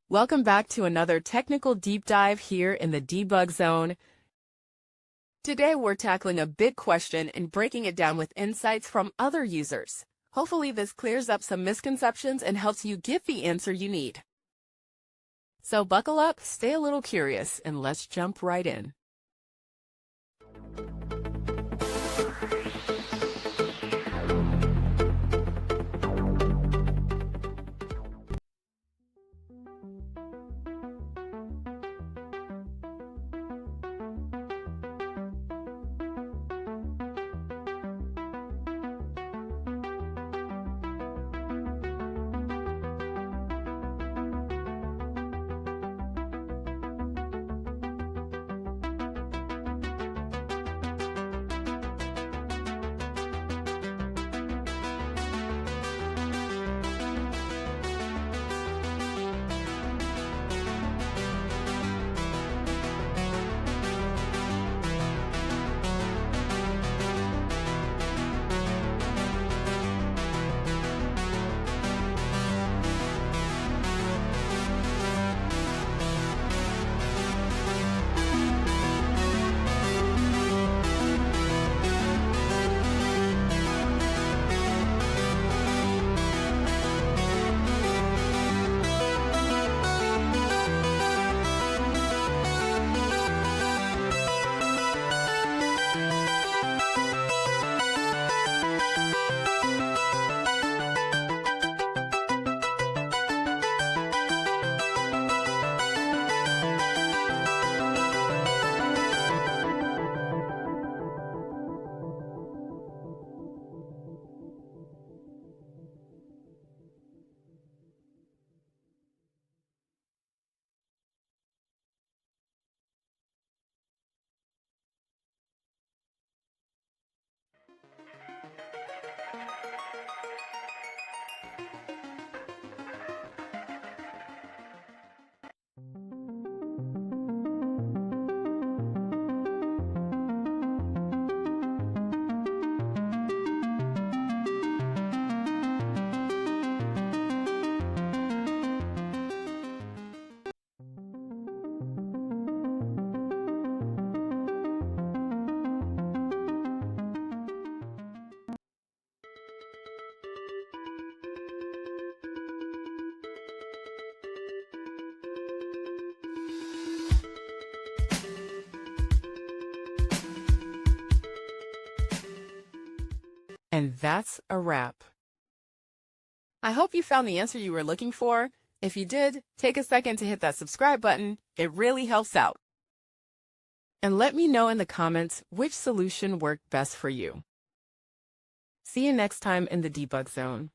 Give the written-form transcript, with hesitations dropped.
Welcome back to another technical deep dive here in the debug zone. Today we're tackling a big question and breaking it down with insights from other users. Hopefully this clears up some misconceptions and helps you get the answer you need. So buckle up, stay a little curious, and let's jump right in. And that's a wrap. I hope you found the answer you were looking for. If you did, take a second to hit that subscribe button. It really helps out. And let me know in the comments which solution worked best for you. See you next time in the debug zone.